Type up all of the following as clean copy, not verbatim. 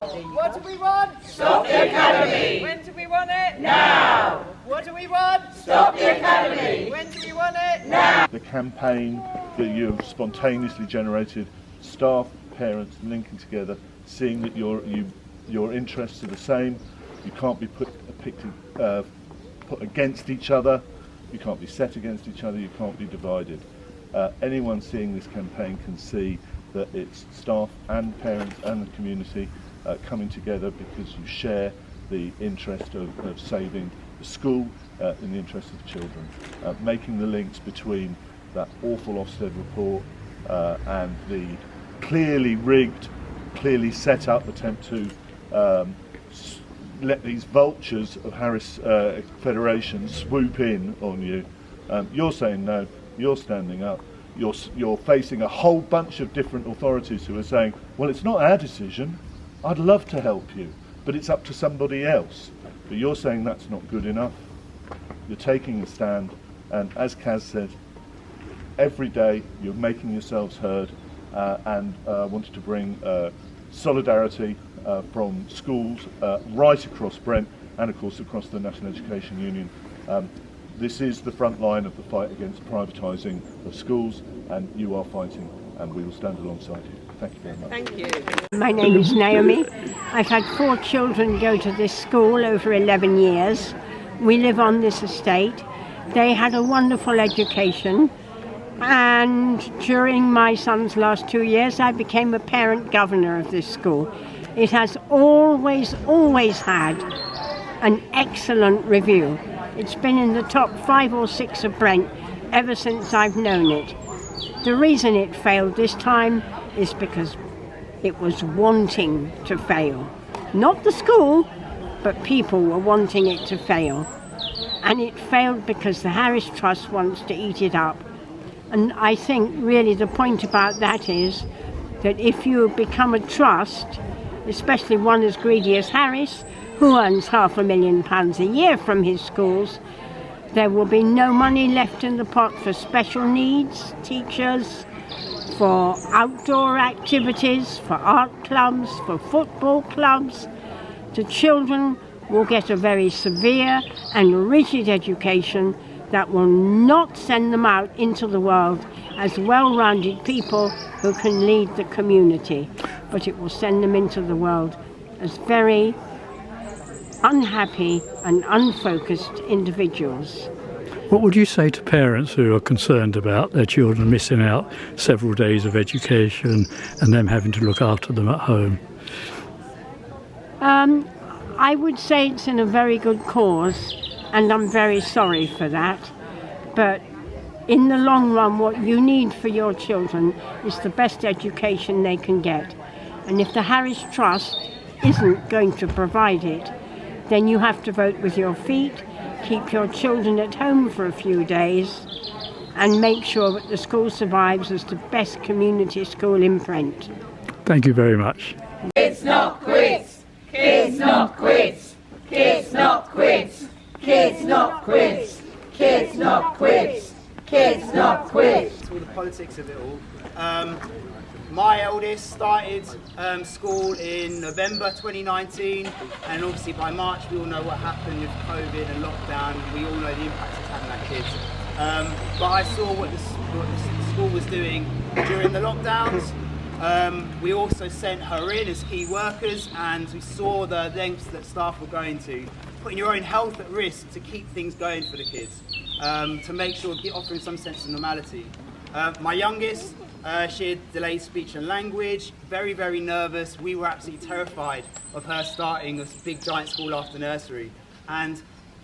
What do we want? Stop the academy! When do we want it? Now! What do we want? Stop the academy! When do we want it? Now! The campaign that you have spontaneously generated, staff, parents linking together, seeing that your interests are the same, you can't be put against each other, you can't be set against each other, you can't be divided. Anyone seeing this campaign can see that it's staff and parents and the community coming together because you share the interest of saving the school in the interest of the children. Making the links between that awful Ofsted report and the clearly rigged, clearly set up attempt to let these vultures of Harris Federation swoop in on you. You're saying no, you're standing up. You're facing a whole bunch of different authorities who are saying, well, it's not our decision. I'd love to help you, but it's up to somebody else. But you're saying that's not good enough. You're taking a stand, and as Kaz said, every day you're making yourselves heard and wanted to bring solidarity from schools right across Brent and of course across the National Education Union. This is the front line of the fight against privatising of schools, and you are fighting, and we will stand alongside you. Thank you very much. Thank you. My name is Naomi. I've had 4 children go to this school over 11 years. We live on this estate. They had a wonderful education, and during my son's last 2 years I became a parent governor of this school. It has always had an excellent review. It's been in the top 5 or 6 of Brent ever since I've known it. The reason it failed this time is because it was wanting to fail. Not the school, but people were wanting it to fail. And it failed because the Harris Trust wants to eat it up. And I think really the point about that is that if you become a trust, especially one as greedy as Harris, who earns £500,000 a year from his schools, there will be no money left in the pot for special needs teachers, for outdoor activities, for art clubs, for football clubs. The children will get a very severe and rigid education that will not send them out into the world as well-rounded people who can lead the community, but it will send them into the world as very unhappy and unfocused individuals. What would you say to parents who are concerned about their children missing out several days of education and them having to look after them at home? I would say it's in a very good cause, and I'm very sorry for that. But in the long run, what you need for your children is the best education they can get. And if the Harris Trust isn't going to provide it, then you have to vote with your feet, keep your children at home for a few days, and make sure that the school survives as the best community school in Brent. Thank you very much. Kids not quits! Kids not quits! Kids not quits! Kids not quits! Kids not quits! Kids not quits! All the politics of it all. My eldest started school in November 2019, and obviously by March we all know what happened with COVID and lockdown. We all know the impact it's having on kids. But I saw what the school was doing during the lockdowns. We also sent her in as key workers, and we saw the lengths that staff were going to, putting your own health at risk to keep things going for the kids, to make sure offering some sense of normality. My youngest, she had delayed speech and language, very, very nervous. We were absolutely terrified of her starting a big giant school after nursery. And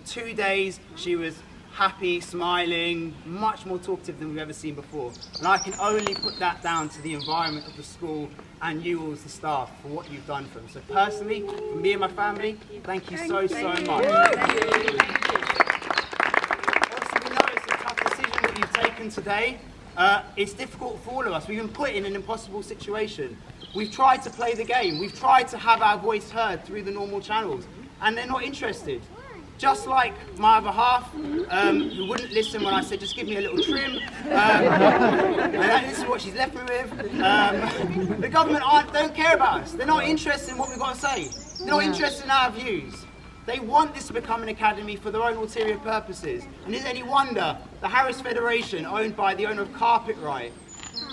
2 days she was happy, smiling, much more talkative than we've ever seen before. And I can only put that down to the environment of the school and you all as the staff for what you've done for them. So personally, for me and my family, thank you so much. Obviously we know it's a tough decision that you've taken today. It's difficult for all of us. We've been put in an impossible situation. We've tried to play the game. We've tried to have our voice heard through the normal channels, and they're not interested. just like my other half, who wouldn't listen when I said, just give me a little trim, and this is what she's left me with. The government don't care about us. They're not interested in what we've got to say. They're not interested in our views. They want this to become an academy for their own ulterior purposes. And is it any wonder the Harris Federation, owned by the owner of Carpetright,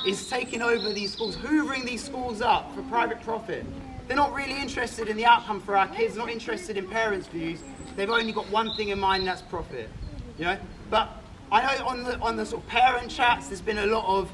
is taking over these schools, hoovering these schools up for private profit? They're not really interested in the outcome for our kids, not interested in parents' views. They've only got one thing in mind, and that's profit. You know? But I know on the sort of parent chats, there's been a lot of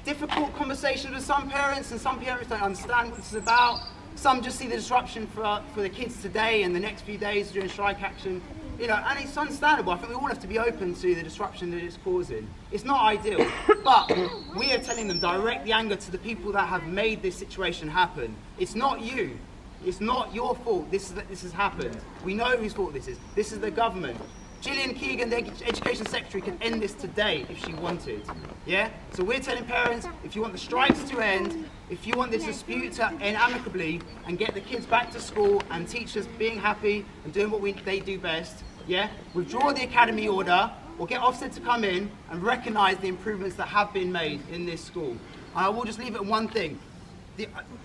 difficult conversations with some parents, and some parents don't understand what this is about. Some just see the disruption for the kids today and the next few days during strike action. You know, and it's understandable. I think we all have to be open to the disruption that it's causing. It's not ideal, but we are telling them, direct the anger to the people that have made this situation happen. It's not you. It's not your fault this has happened. We know whose fault this is. This is the government. Gillian Keegan, the Education Secretary, can end this today if she wanted. Yeah? So we're telling parents, if you want the strikes to end, if you want this dispute to end amicably and get the kids back to school and teachers being happy and doing what they do best, yeah? Withdraw the academy order or get Ofsted to come in and recognise the improvements that have been made in this school. And I will just leave it at one thing.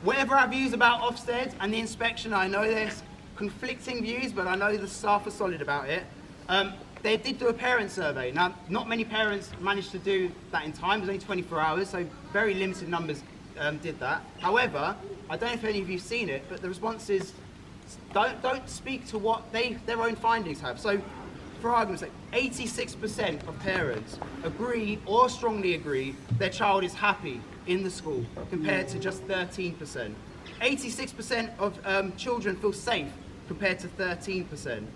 Whatever our views about Ofsted and the inspection, I know there's conflicting views, but I know the staff are solid about it. They did do a parent survey. Now, not many parents managed to do that in time. It was only 24 hours, so very limited numbers did that. However, I don't know if any of you've seen it, but the responses don't speak to what their own findings have. So, for argument's sake, 86% of parents agree or strongly agree their child is happy in the school, compared to just 13%. 86% of children feel safe, compared to 13%.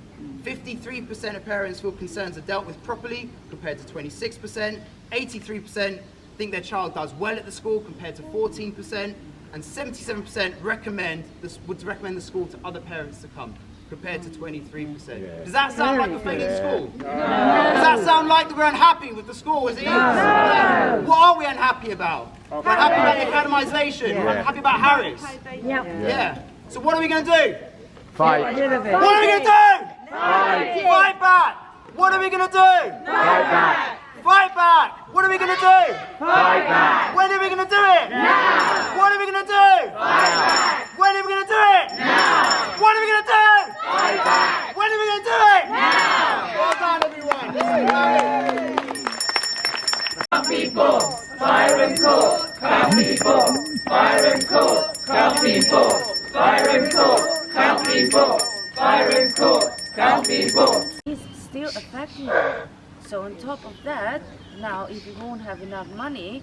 53% of parents feel concerns are dealt with properly, compared to 26%. 83% think their child does well at the school, compared to 14%. And 77% would recommend the school to other parents to come, compared to 23%. Does that sound like a failing school? No. Does that sound like we're unhappy with the school as it is? No. What are we unhappy about? We're unhappy about academisation. We're unhappy about Harris. Yeah. So what are we going to do? Fight. What are we going to do? Fight back! What are we going to do? Fight back! Fight back! What are we going to do? Fight back! When are we going to do it? Now! What are we going to do? Fight back! When are we going to do it? Now! What are we going to do? Fight back! When are we going to do it? Now! Well done, everyone. Come people, Byron Court, come people, Byron Court, come people, Byron Court, come people, Byron Court, come people. It's still affecting you. So on top of that, now if you won't have enough money,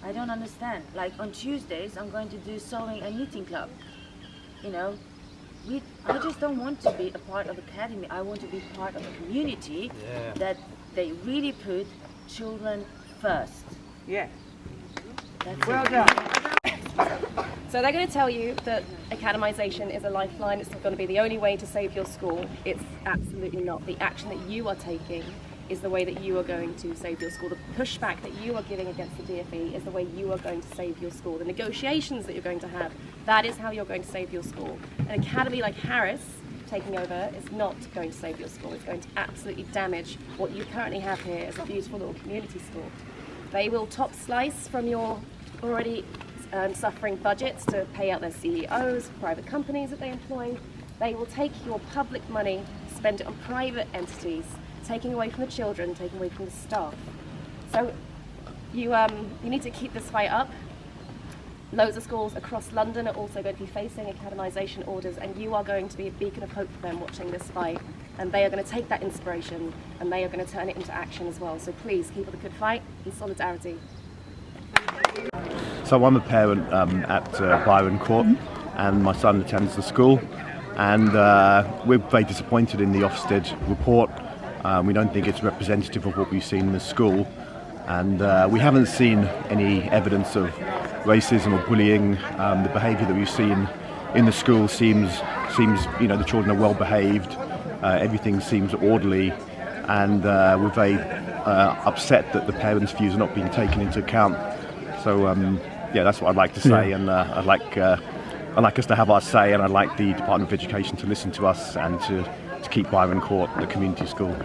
I don't understand. Like on Tuesdays, I'm going to do sewing and knitting club. You know, I just don't want to be a part of academy. I want to be part of a community that they really put children first. Yeah. That's Well it. done. So they're going to tell you that academisation is a lifeline, it's going to be the only way to save your school. It's absolutely not. The action that you are taking is the way that you are going to save your school. The pushback that you are giving against the DfE is the way you are going to save your school. The negotiations that you're going to have, that is how you're going to save your school. An academy like Harris taking over is not going to save your school. It's going to absolutely damage what you currently have here as a beautiful little community school. They will top slice from your already suffering budgets to pay out their CEOs, private companies that they employ. They will take your public money, spend it on private entities, taking away from the children, taking away from the staff. So you need to keep this fight up. Loads of schools across London are also going to be facing academisation orders, and you are going to be a beacon of hope for them watching this fight. And they are going to take that inspiration and they are going to turn it into action as well. So please keep up the good fight in solidarity. So I'm a parent at Byron Court, and my son attends the school, and we're very disappointed in the Ofsted report. We don't think it's representative of what we've seen in the school, and we haven't seen any evidence of racism or bullying. The behaviour that we've seen in the school seems the children are well behaved, everything seems orderly, and we're very upset that the parents' views are not being taken into account. So that's what I'd like to say, and I'd like us to have our say, and I'd like the Department of Education to listen to us and to to keep Byron Court the community school.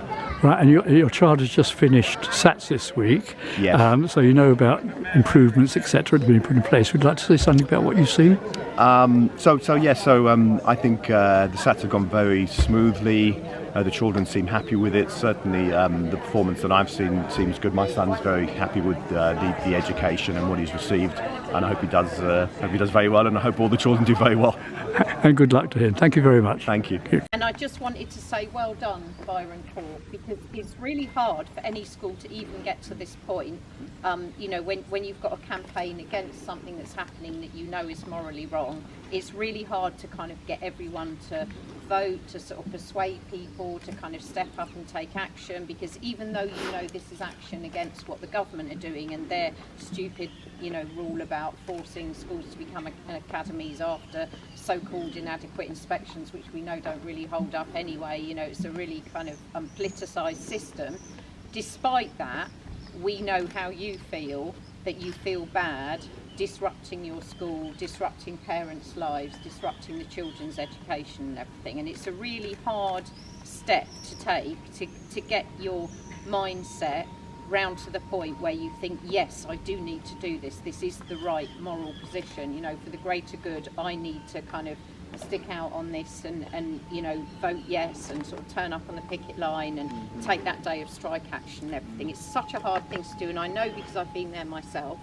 Right, and your child has just finished SATs this week. Yes. So you know about improvements, etc., that have been put in place. Would you like to say something about what you've seen? I think the SATs have gone very smoothly. The children seem happy with it. Certainly, the performance that I've seen seems good. My son's very happy with the education and what he's received, and I hope he does very well, and I hope all the children do very well. And good luck to him. Thank you very much. Thank you. And I just wanted to say well done, Byron Court, because it's really hard for any school to even get to this point. When you've got a campaign against something that's happening that you know is morally wrong, it's really hard to kind of get everyone to vote, to sort of persuade people to kind of step up and take action, because even though you know this is action against what the government are doing and their stupid rule about forcing schools to become academies after so-called inadequate inspections, which we know don't really hold up anyway, it's a really kind of politicised system. Despite that, we know how you feel, that you feel bad disrupting your school, disrupting parents' lives, disrupting the children's education and everything. And it's a really hard step to take to get your mindset round to the point where you think, yes, I do need to do this. This is the right moral position. For the greater good, I need to kind of stick out on this and vote yes and sort of turn up on the picket line and take that day of strike action and everything. It's such a hard thing to do, and I know because I've been there myself.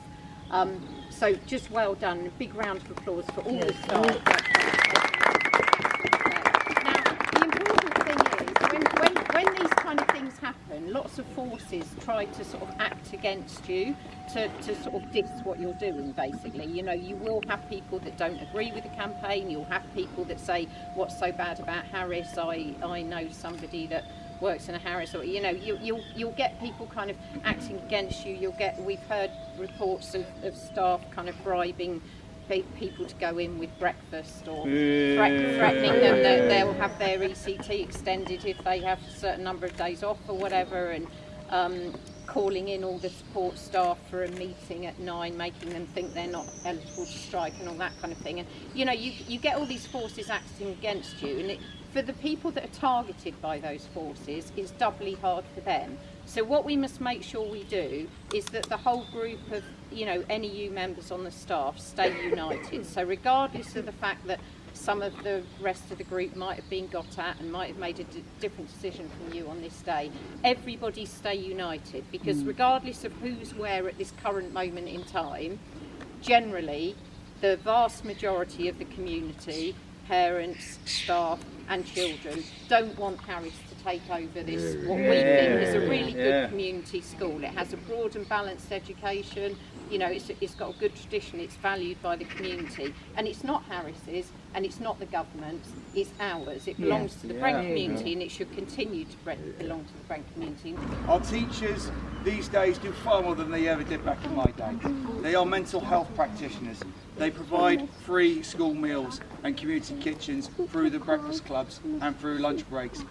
So just well done. A big round of applause for all the staff. Now, the important thing is when these kind of things happen, lots of forces try to sort of act against you to sort of diss what you're doing, basically. You will have people that don't agree with the campaign. You'll have people that say, what's so bad about Harris? I know somebody that works in a Harris, or you'll get people kind of acting against you. We've heard reports of staff kind of bribing people to go in with breakfast, or threatening them that they'll have their ECT extended if they have a certain number of days off or whatever, and calling in all the support staff for a meeting at 9, making them think they're not eligible to strike and all that kind of thing. And you get all these forces acting against you, and for the people that are targeted by those forces, it's doubly hard for them. So what we must make sure we do is that the whole group of NEU members on the staff stay united. So regardless of the fact that some of the rest of the group might have been got at and might have made a different decision from you on this day, everybody stay united, because regardless of who's where at this current moment in time, generally the vast majority of the community, parents, staff and children, don't want Harris to take over this, what we think is a really good community school. It has a broad and balanced education, it's got a good tradition, it's valued by the community, and it's not Harris's and it's not the government's, it's ours. It belongs to the Brent community, and it should continue to belong to the Brent community. Our teachers these days do far more than they ever did back in my day. They are mental health practitioners. They provide free school meals and community kitchens through the breakfast clubs and through lunch breaks.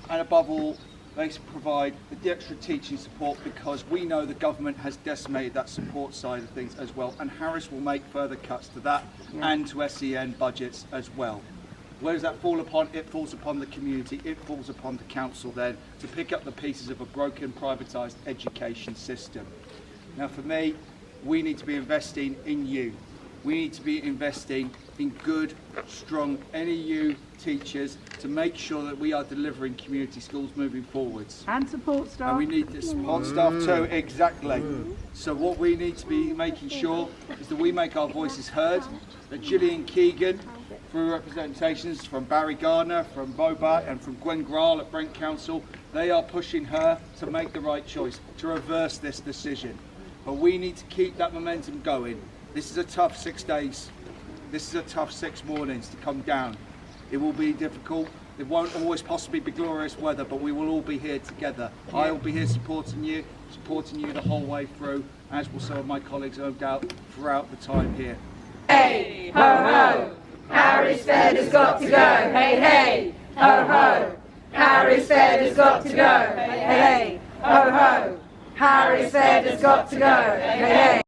And above all, they provide the extra teaching support, because we know the government has decimated that support side of things as well, and Harris will make further cuts to that and to SEN budgets as well. Where does that fall upon? It falls upon the community, it falls upon the council then to pick up the pieces of a broken privatised education system. Now for me, we need to be investing in you. We need to be investing in good, strong NEU teachers to make sure that we are delivering community schools moving forwards. And support staff. And we need the support staff too, exactly. So what we need to be making sure is that we make our voices heard, that Gillian Keegan, through representations from Barry Gardner, from Bobat and from Gwen Grahl at Brent Council, they are pushing her to make the right choice, to reverse this decision. But we need to keep that momentum going. This is a tough 6 days. This is a tough 6 mornings to come down. It will be difficult. It won't always possibly be glorious weather, but we will all be here together. I will be here supporting you the whole way through, as will some of my colleagues, no doubt, throughout the time here. Hey, ho, ho! Harris Fed has got to go! Hey, hey! Ho, ho! Harris Fed has got to go! Hey, hey! Ho, ho! Harris Fed has got to go! Hey, hey!